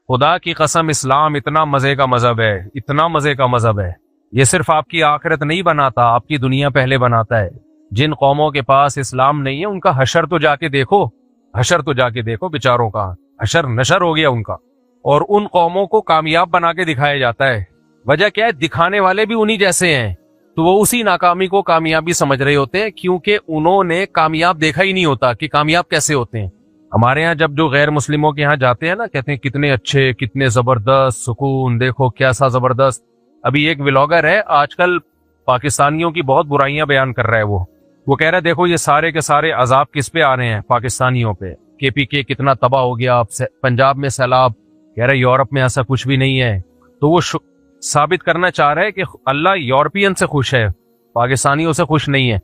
خدا کی قسم اسلام اتنا مزے کا مذہب ہے، اتنا مزے کا مذہب ہے، یہ صرف آپ کی آخرت نہیں بناتا، آپ کی دنیا پہلے بناتا ہے۔ جن قوموں کے پاس اسلام نہیں ہے ان کا حشر تو جا کے دیکھو، حشر تو جا کے دیکھو، بیچاروں کا حشر نشر ہو گیا ان کا، اور ان قوموں کو کامیاب بنا کے دکھایا جاتا ہے۔ وجہ کیا ہے؟ دکھانے والے بھی انہی جیسے ہیں، تو وہ اسی ناکامی کو کامیابی سمجھ رہے ہوتے ہیں، کیونکہ انہوں نے کامیاب دیکھا ہی نہیں ہوتا کہ کامیاب کیسے ہوتے ہیں۔ ہمارے ہاں جب جو غیر مسلموں کے ہاں جاتے ہیں نا، کہتے ہیں کتنے اچھے، کتنے زبردست، سکون دیکھو کیسا زبردست۔ ابھی ایک ولاگر ہے آج کل پاکستانیوں کی بہت برائیاں بیان کر رہا ہے، وہ کہہ رہا ہے دیکھو یہ سارے کے سارے عذاب کس پہ آ رہے ہیں؟ پاکستانیوں پہ۔ کے پی کے کتنا تباہ ہو گیا، پنجاب میں سیلاب، کہہ رہا ہے یورپ میں ایسا کچھ بھی نہیں ہے۔ تو وہ ثابت کرنا چاہ رہا ہے کہ اللہ یورپین سے خوش ہے، پاکستانیوں سے خوش نہیں ہے۔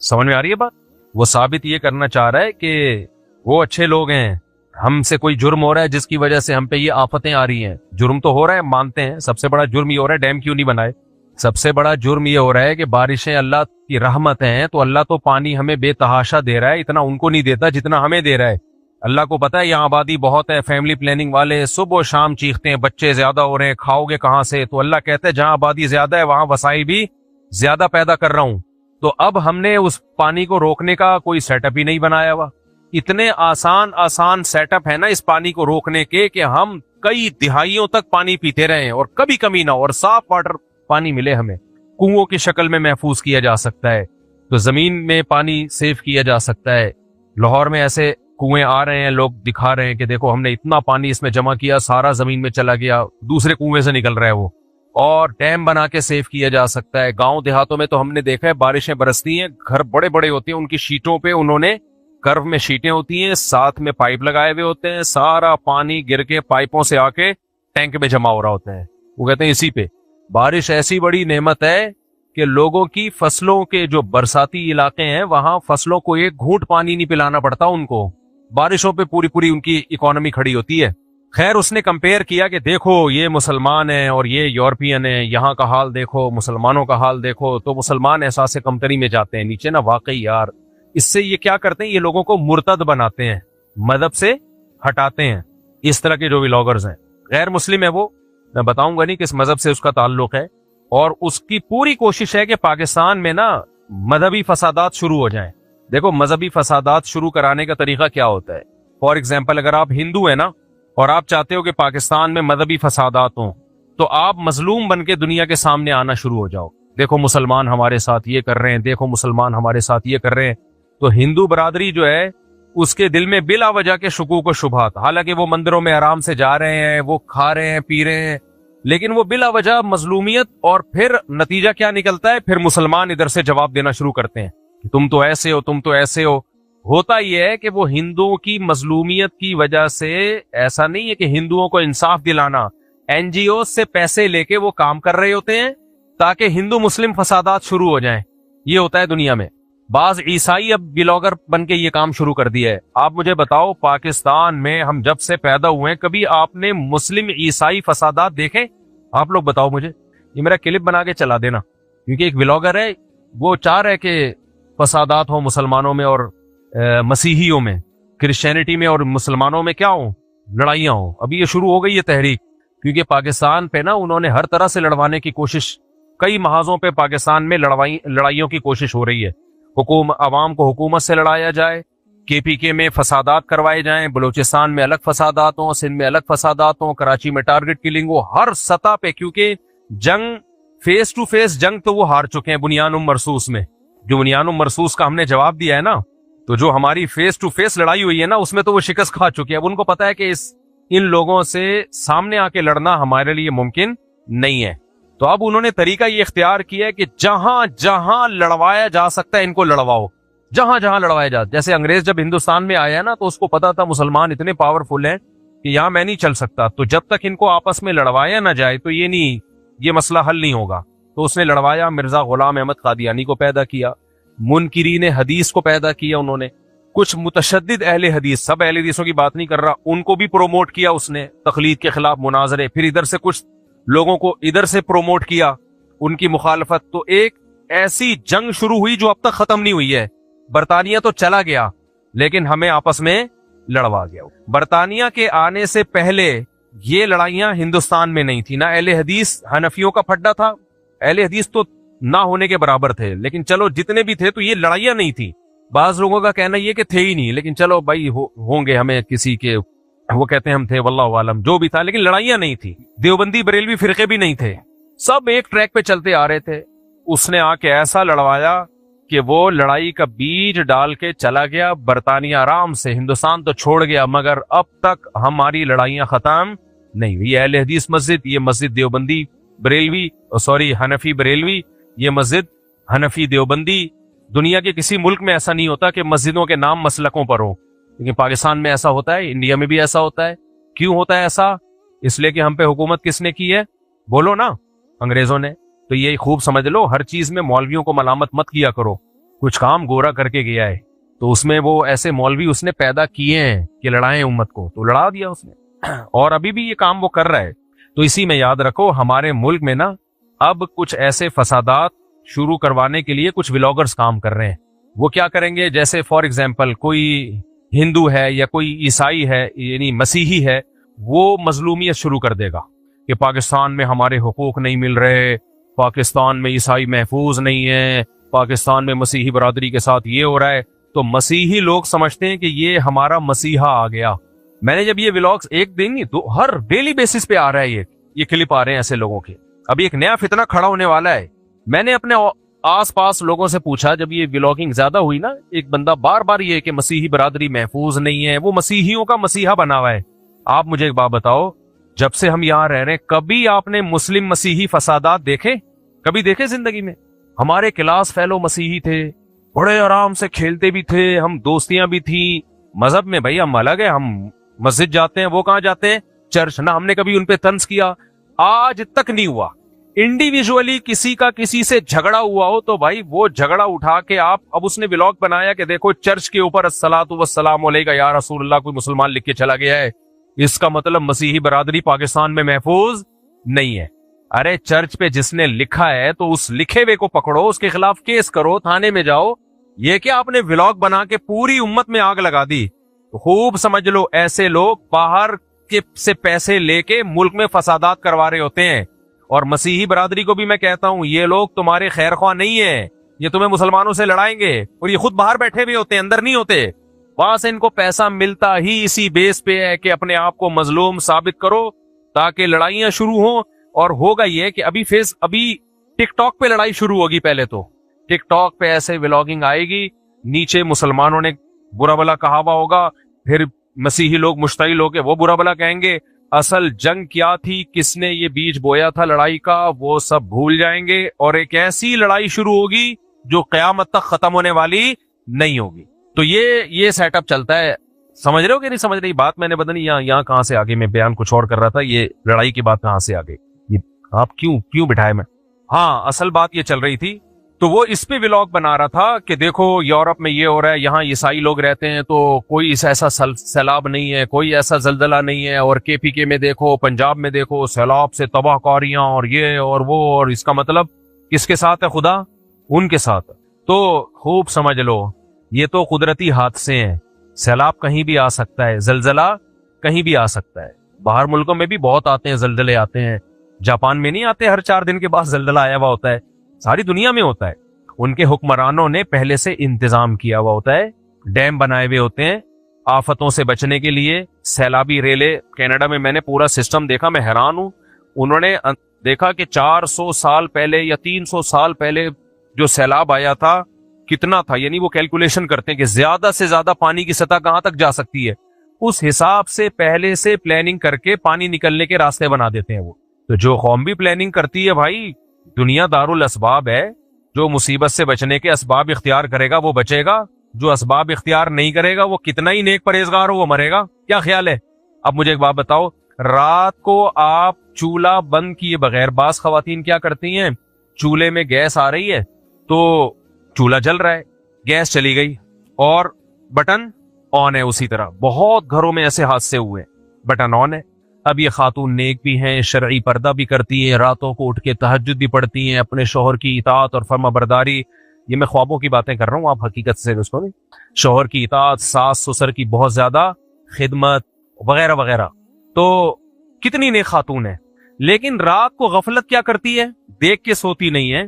سمجھ میں آ رہی ہے بات؟ وہ ثابت یہ کرنا چاہ رہا ہے کہ وہ اچھے لوگ ہیں، ہم سے کوئی جرم ہو رہا ہے جس کی وجہ سے ہم پہ یہ آفتیں آ رہی ہیں۔ جرم تو ہو رہا ہے، مانتے ہیں، سب سے بڑا جرم یہ ہو رہا ہے ڈیم کیوں نہیں بنائے، سب سے بڑا جرم یہ ہو رہا ہے کہ بارشیں اللہ کی رحمت ہیں، تو اللہ تو پانی ہمیں بے تحاشا دے رہا ہے، اتنا ان کو نہیں دیتا جتنا ہمیں دے رہا ہے۔ اللہ کو پتا ہے یہاں آبادی بہت ہے، فیملی پلاننگ والے صبح و شام چیختے ہیں بچے زیادہ ہو رہے ہیں، کھاؤ گے کہاں سے؟ تو اللہ کہتا ہے جہاں آبادی زیادہ ہے وہاں وسائل بھی زیادہ پیدا کر رہا ہوں۔ تو اب ہم نے اس پانی کو روکنے کا کوئی سیٹ اپ ہی نہیں بنایا ہوا۔ اتنے آسان سیٹ اپ ہے نا اس پانی کو روکنے کے کہ ہم کئی دہائیوں تک پانی پیتے رہے اور کبھی کمی نہ ہو، اور صاف واٹر پانی ملے ہمیں، کنووں کی شکل میں محفوظ کیا جا سکتا ہے، تو زمین میں پانی سیف کیا جا سکتا ہے۔ لاہور میں ایسے کنویں آ رہے ہیں، لوگ دکھا رہے ہیں کہ دیکھو ہم نے اتنا پانی اس میں جمع کیا، سارا زمین میں چلا گیا، دوسرے کنویں سے نکل رہا ہے وہ، اور ڈیم بنا کے سیف کیا جا سکتا ہے۔ گاؤں دیہاتوں میں تو ہم نے دیکھا ہے بارشیں برستی ہیں، گھر بڑے بڑے ہوتے ہیں، ان کی شیٹوں پہ انہوں نے کرو میں شیٹیں ہوتی ہیں، ساتھ میں پائپ لگائے ہوئے ہوتے ہیں، سارا پانی گر کے پائپوں سے آ کے ٹینک میں جمع ہو رہا ہوتا ہے۔ وہ کہتے ہیں اسی پہ بارش ایسی بڑی نعمت ہے کہ لوگوں کی فصلوں کے جو برساتی علاقے ہیں وہاں فصلوں کو ایک گھونٹ پانی نہیں پلانا پڑتا، ان کو بارشوں پہ پوری ان کی اکانومی کھڑی ہوتی ہے۔ خیر اس نے کمپیئر کیا کہ دیکھو یہ مسلمان ہیں اور یہ یورپین ہیں، یہاں کا حال دیکھو، مسلمانوں کا حال دیکھو، تو مسلمان احساس کمتری میں جاتے ہیں نیچے نا۔ واقعی یار اس سے یہ کیا کرتے ہیں، یہ لوگوں کو مرتد بناتے ہیں، مذہب سے ہٹاتے ہیں۔ اس طرح کے جو ولاگرز ہیں، غیر مسلم ہے وہ، میں بتاؤں گا نہیں کس مذہب سے اس کا تعلق ہے، اور اس کی پوری کوشش ہے کہ پاکستان میں نا مذہبی فسادات شروع ہو جائیں۔ دیکھو مذہبی فسادات شروع کرانے کا طریقہ کیا ہوتا ہے؟ فار ایگزامپل اگر آپ ہندو ہیں نا اور آپ چاہتے ہو کہ پاکستان میں مذہبی فسادات ہوں، تو آپ مظلوم بن کے دنیا کے سامنے آنا شروع ہو جاؤ، دیکھو مسلمان ہمارے ساتھ یہ کر رہے ہیں، دیکھو مسلمان ہمارے ساتھ یہ کر رہے ہیں۔ تو ہندو برادری جو ہے اس کے دل میں بلا وجہ کے شکوک و شبہات، حالانکہ وہ مندروں میں آرام سے جا رہے ہیں، وہ کھا رہے ہیں، پی رہے ہیں، لیکن وہ بلا وجہ مظلومیت، اور پھر نتیجہ کیا نکلتا ہے؟ پھر مسلمان ادھر سے جواب دینا شروع کرتے ہیں کہ تم تو ایسے ہو، تم تو ایسے ہو۔ ہوتا یہ ہے کہ وہ ہندوؤں کی مظلومیت کی وجہ سے، ایسا نہیں ہے کہ ہندوؤں کو انصاف دلانا، این جی او سے پیسے لے کے وہ کام کر رہے ہوتے ہیں تاکہ ہندو مسلم فسادات شروع ہو جائیں۔ یہ ہوتا ہے دنیا میں۔ بعض عیسائی اب بلاگر بن کے یہ کام شروع کر دیا ہے۔ آپ مجھے بتاؤ پاکستان میں ہم جب سے پیدا ہوئے ہیں کبھی آپ نے مسلم عیسائی فسادات دیکھے؟ آپ لوگ بتاؤ مجھے، یہ میرا کلپ بنا کے چلا دینا، کیونکہ ایک بلاگر ہے وہ چاہ رہے کہ فسادات ہوں مسلمانوں میں اور مسیحیوں میں، کرسچینٹی میں اور مسلمانوں میں کیا ہوں، لڑائیاں ہوں۔ ابھی یہ شروع ہو گئی یہ تحریک، کیونکہ پاکستان پہ نا انہوں نے ہر طرح سے لڑوانے کی کوشش، کئی محاذوں پہ پاکستان میں لڑائیوں کی کوشش ہو رہی ہے۔ عوام کو حکومت سے لڑایا جائے، کے پی کے میں فسادات کروائے جائیں، بلوچستان میں الگ فسادات ہوں، سندھ میں الگ فسادات ہوں، کراچی میں ٹارگٹ کلنگ ہو، ہر سطح پہ، کیونکہ جنگ فیس ٹو فیس جنگ تو وہ ہار چکے ہیں بنیان مرصوص میں۔ جو بنیان مرصوص کا ہم نے جواب دیا ہے نا، تو جو ہماری فیس ٹو فیس لڑائی ہوئی ہے نا اس میں تو وہ شکست کھا چکے ہیں۔ اب ان کو پتا ہے کہ ان لوگوں سے سامنے آ کے لڑنا ہمارے لیے ممکن نہیں ہے، تو اب انہوں نے طریقہ یہ اختیار کیا ہے کہ جہاں جہاں لڑوایا جا سکتا ہے ان کو لڑواؤ، جہاں جہاں لڑوایا جا۔ جیسے انگریز جب ہندوستان میں آیا نا تو اس کو پتا تھا مسلمان اتنے پاورفل ہیں کہ یہاں میں نہیں چل سکتا، تو جب تک ان کو آپس میں لڑوایا نہ جائے تو یہ مسئلہ حل نہیں ہوگا۔ تو اس نے لڑوایا، مرزا غلام احمد قادیانی کو پیدا کیا، منکرین حدیث کو پیدا کیا، انہوں نے کچھ متشدد اہل حدیث، سب اہل حدیثوں کی بات نہیں کر رہا، ان کو بھی پروموٹ کیا اس نے، تقلید کے خلاف مناظرے، پھر ادھر سے کچھ لوگوں کو ادھر سے پروموٹ کیا ان کی مخالفت۔ تو ایک ایسی جنگ شروع ہوئی جو اب تک ختم نہیں ہوئی ہے۔ برطانیہ تو چلا گیا لیکن ہمیں آپس میں لڑوا گیا۔ برطانیہ کے آنے سے پہلے یہ لڑائیاں ہندوستان میں نہیں تھی، نہ اہل حدیث حنفیوں کا پھڈا تھا، اہل حدیث تو نہ ہونے کے برابر تھے، لیکن چلو جتنے بھی تھے تو یہ لڑائیاں نہیں تھی۔ بعض لوگوں کا کہنا یہ کہ تھے ہی نہیں، لیکن چلو بھائی ہوں گے، ہمیں کسی کے وہ کہتے ہیں ہم تھے، واللہ عالم، جو بھی تھا، لیکن لڑائیاں نہیں تھی۔ دیوبندی بریلوی فرقے بھی نہیں تھے، سب ایک ٹریک پہ چلتے آ رہے تھے۔ اس نے آ کے ایسا لڑوایا کہ وہ لڑائی کا بیج ڈال کے چلا گیا، برطانیہ آرام سے ہندوستان تو چھوڑ گیا، مگر اب تک ہماری لڑائیاں ختم نہیں ہوئی۔ اہل حدیث مسجد، یہ مسجد دیوبندی بریلوی، حنفی بریلوی، یہ مسجد حنفی دیوبندی۔ دنیا کے کسی ملک میں ایسا نہیں ہوتا کہ مسجدوں کے نام مسلکوں پر ہو، لیکن پاکستان میں ایسا ہوتا ہے، انڈیا میں بھی ایسا ہوتا ہے۔ کیوں ہوتا ہے ایسا؟ اس لیے کہ ہم پہ حکومت کس نے کی ہے؟ بولو نا، انگریزوں نے۔ تو یہ خوب سمجھ لو، ہر چیز میں مولویوں کو ملامت مت کیا کرو۔ کچھ کام گورا کر کے گیا ہے تو اس میں وہ ایسے مولوی اس نے پیدا کیے ہیں کہ لڑائیں امت کو، تو لڑا دیا اس نے، اور ابھی بھی یہ کام وہ کر رہا ہے۔ تو اسی میں یاد رکھو، ہمارے ملک میں نا اب کچھ ایسے فسادات شروع کروانے کے لیے کچھ ولاگرز کام کر رہے ہیں۔ وہ کیا کریں گے؟ جیسے فار ایگزامپل کوئی ہندو ہے یا کوئی عیسائی ہے، یعنی مسیحی ہے، وہ مظلومیت شروع کر دے گا کہ پاکستان میں ہمارے حقوق نہیں مل رہے، پاکستان میں عیسائی محفوظ نہیں ہے، پاکستان میں مسیحی برادری کے ساتھ یہ ہو رہا ہے۔ تو مسیحی لوگ سمجھتے ہیں کہ یہ ہمارا مسیحا آ گیا۔ میں نے جب یہ ولاگز ایک دن نہیں، ہر ڈیلی بیسس پہ آ رہا ہے، یہ کلپ آ رہے ہیں ایسے لوگوں کے۔ ابھی ایک نیا فتنہ کھڑا ہونے والا ہے۔ میں نے اپنے آس پاس لوگوں سے پوچھا، جب یہ ولاگنگ زیادہ ہوئی نا، ایک بندہ بار بار یہ کہ مسیحی برادری محفوظ نہیں ہے، وہ مسیحیوں کا مسیحا بنا ہوا ہے۔ آپ مجھے ایک بات بتاؤ، جب سے ہم یہاں رہ رہے ہیں، کبھی آپ نے مسلم مسیحی فسادات دیکھے؟ کبھی دیکھے زندگی میں؟ ہمارے کلاس فیلو مسیحی تھے، بڑے آرام سے کھیلتے بھی تھے، ہم دوستیاں بھی تھیں۔ مذہب میں بھائی ہم الگ ہیں، ہم مسجد جاتے ہیں، وہ کہاں جاتے ہیں؟ چرچ۔ نہ ہم نے کبھی ان پہ طنز کیا، آج تک نہیں ہوا۔ انڈیویجولی کسی کا کسی سے جھگڑا ہوا ہو تو بھائی وہ جھگڑا اٹھا کے آپ، اب اس نے ولاگ بنایا کہ دیکھو چرچ کے اوپر الصلاۃ والسلام علیکہ یا رسول اللہ کوئی مسلمان لکھ کے چلا گیا ہے، اس کا مطلب مسیحی برادری پاکستان میں محفوظ نہیں ہے۔ ارے چرچ پہ جس نے لکھا ہے تو اس لکھے ہوئے کو پکڑو، اس کے خلاف کیس کرو، تھانے میں جاؤ۔ یہ کہ آپ نے ولاگ بنا کے پوری امت میں آگ لگا دی۔ خوب سمجھ لو، ایسے لوگ باہر کے سے پیسے لے کے ملک میں فسادات کروا رہے ہوتے ہیں۔ اور مسیحی برادری کو بھی میں کہتا ہوں، یہ لوگ تمہارے خیر خواہ نہیں ہیں، یہ تمہیں مسلمانوں سے لڑائیں گے، اور یہ خود باہر بیٹھے ہوئے ہوتے ہیں، اندر نہیں ہوتے۔ وہاں سے ان کو پیسہ ملتا ہی اسی بیس پہ ہے کہ اپنے آپ کو مظلوم ثابت کرو تاکہ لڑائیاں شروع ہوں۔ اور ہوگا یہ کہ ابھی ٹک ٹاک پہ لڑائی شروع ہوگی۔ پہلے تو ٹک ٹاک پہ ایسے ولاگنگ آئے گی، نیچے مسلمانوں نے برا بلا کہا ہوا ہوگا، پھر مسیحی لوگ مشتعل ہو کے وہ برا بلا کہیں گے۔ اصل جنگ کیا تھی، کس نے یہ بیج بویا تھا لڑائی کا، وہ سب بھول جائیں گے، اور ایک ایسی لڑائی شروع ہوگی جو قیامت تک ختم ہونے والی نہیں ہوگی۔ تو یہ سیٹ اپ چلتا ہے۔ سمجھ رہے ہو کہ نہیں سمجھ رہی بات؟ میں نے پتہ نہیں یہاں کہاں سے آگے میں بیان کچھ اور کر رہا تھا، یہ لڑائی کی بات کہاں سے آگے، آپ کیوں بٹھائے میں؟ ہاں، اصل بات یہ چل رہی تھی، تو وہ اس پہ ولاگ بنا رہا تھا کہ دیکھو یورپ میں یہ ہو رہا ہے، یہاں عیسائی لوگ رہتے ہیں تو کوئی ایسا سیلاب نہیں ہے، کوئی ایسا زلزلہ نہیں ہے، اور KPK میں دیکھو، پنجاب میں دیکھو، سیلاب سے تباہ کاریاں اور یہ اور وہ، اور اس کا مطلب کس کے ساتھ ہے؟ خدا ان کے ساتھ۔ تو خوب سمجھ لو، یہ تو قدرتی حادثے ہیں، سیلاب کہیں بھی آ سکتا ہے، زلزلہ کہیں بھی آ سکتا ہے۔ باہر ملکوں میں بھی بہت آتے ہیں، زلزلے آتے ہیں، جاپان میں نہیں آتے ہر 4 دن کے بعد زلزلہ آیا ہوا ہوتا ہے، ساری دنیا میں ہوتا ہے۔ ان کے حکمرانوں نے پہلے سے انتظام کیا ہوا ہوتا ہے، ڈیم بنائے ہوئے ہوتے ہیں آفتوں سے بچنے کے لیے، سیلابی ریلے۔ کینیڈا میں میں نے پورا سسٹم دیکھا، میں حیران ہوں۔ انہوں نے دیکھا کہ 400 سال پہلے یا 300 سال پہلے جو سیلاب آیا تھا کتنا تھا، یعنی وہ کیلکولیشن کرتے ہیں کہ زیادہ سے زیادہ پانی کی سطح کہاں تک جا سکتی ہے، اس حساب سے پہلے سے پلاننگ کر کے پانی نکلنے کے راستے بنا دیتے ہیں وہ۔ تو جو قوم بھی پلاننگ کرتی ہے بھائی، دنیا دارالاسباب ہے، جو مصیبت سے بچنے کے اسباب اختیار کرے گا وہ بچے گا، جو اسباب اختیار نہیں کرے گا وہ کتنا ہی نیک پرہیزگار ہو وہ مرے گا۔ کیا خیال ہے؟ اب مجھے ایک بات بتاؤ، رات کو آپ چولہا بند کیے بغیر، بعض خواتین کیا کرتی ہیں، چولہے میں گیس آ رہی ہے تو چولہا جل رہا ہے، گیس چلی گئی اور بٹن آن ہے، اسی طرح بہت گھروں میں ایسے حادثے ہوئے، بٹن آن ہے۔ اب یہ خاتون نیک بھی ہیں، شرعی پردہ بھی کرتی ہیں، راتوں کو اٹھ کے تہجد بھی پڑھتی ہیں، اپنے شوہر کی اطاعت اور فرما برداری، یہ میں خوابوں کی باتیں کر رہا ہوں، آپ حقیقت سے اس کو نہیں، شوہر کی اطاعت، ساس سسر کی بہت زیادہ خدمت وغیرہ وغیرہ۔ تو کتنی نیک خاتون ہے، لیکن رات کو غفلت کیا کرتی ہے، دیکھ کے سوتی نہیں ہے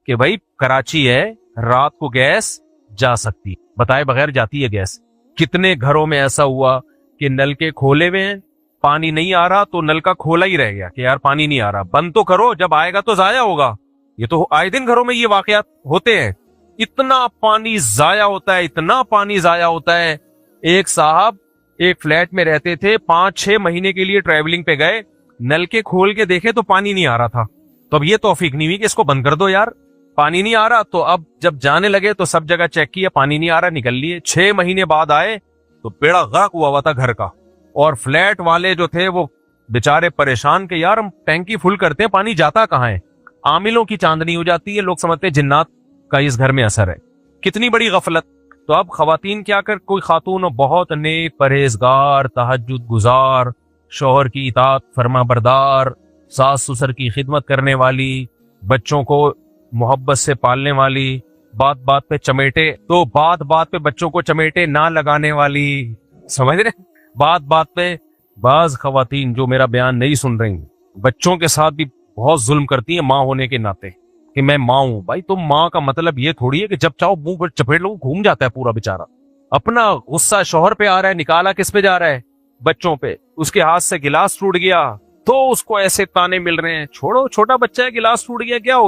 کہ بھائی کراچی ہے، رات کو گیس جا سکتی، بتائے بغیر جاتی ہے گیس۔ کتنے گھروں میں ایسا ہوا کہ نل کے کھولے ہوئے ہیں، پانی نہیں آ رہا تو نل کا کھولا ہی رہ گیا کہ یار پانی نہیں آ رہا، بند تو کرو، جب آئے گا تو ضائع ہوگا۔ یہ تو آئے دن گھروں میں یہ واقعات ہوتے ہیں۔ اتنا پانی ضائع ہوتا ہے، اتنا پانی ضائع ہوتا ہے۔ ایک صاحب ایک فلیٹ میں رہتے تھے، 5-6 مہینے کے لیے ٹریولنگ پہ گئے، نل کے کھول کے دیکھے تو پانی نہیں آ رہا تھا۔ تو اب یہ توفیق نہیں ہوئی کہ اس کو بند کر دو یار، پانی نہیں آ رہا۔ تو اب جب جانے لگے تو سب جگہ چیک کیا، پانی نہیں آ رہا، نکل لیے۔ 6 مہینے بعد آئے تو بیڑا غرق ہوا تھا گھر کا، اور فلیٹ والے جو تھے وہ بےچارے پریشان کہ یار ہم ٹینکی فل کرتے ہیں، پانی جاتا کہاں ہے؟ عاملوں کی چاندنی ہو جاتی ہے، لوگ سمجھتے ہیں جنات کا اس گھر میں اثر ہے۔ کتنی بڑی غفلت۔ تو اب خواتین کیا کر، کوئی خاتون ہو بہت نیک، پرہیزگار، تہجد گزار، شوہر کی اطاعت فرما بردار، ساس سسر کی خدمت کرنے والی، بچوں کو محبت سے پالنے والی، بات بات پہ چمیٹے، تو بات بات پہ بچوں کو چمیٹے نہ لگانے والی، سمجھ رہے؟ بات بات پہ بعض خواتین جو میرا بیان نہیں سن رہی بچوں کے ساتھ بھی بہت ظلم کرتی ہیں ماں ہونے کے ناطے، کہ میں ماں ہوں۔ بھائی تم ماں کا مطلب یہ تھوڑی ہے کہ جب چاہو منہ پر چپیٹ لو، گھوم جاتا ہے پورا بیچارہ۔ اپنا غصہ شوہر پہ آ رہا ہے، نکالا کس پہ جا رہا ہے؟ بچوں پہ۔ اس کے ہاتھ سے گلاس ٹوٹ گیا تو اس کو ایسے تانے مل رہے ہیں، چھوڑو چھوٹا بچہ ہے، گلاس ٹوٹ گیا کیا ہو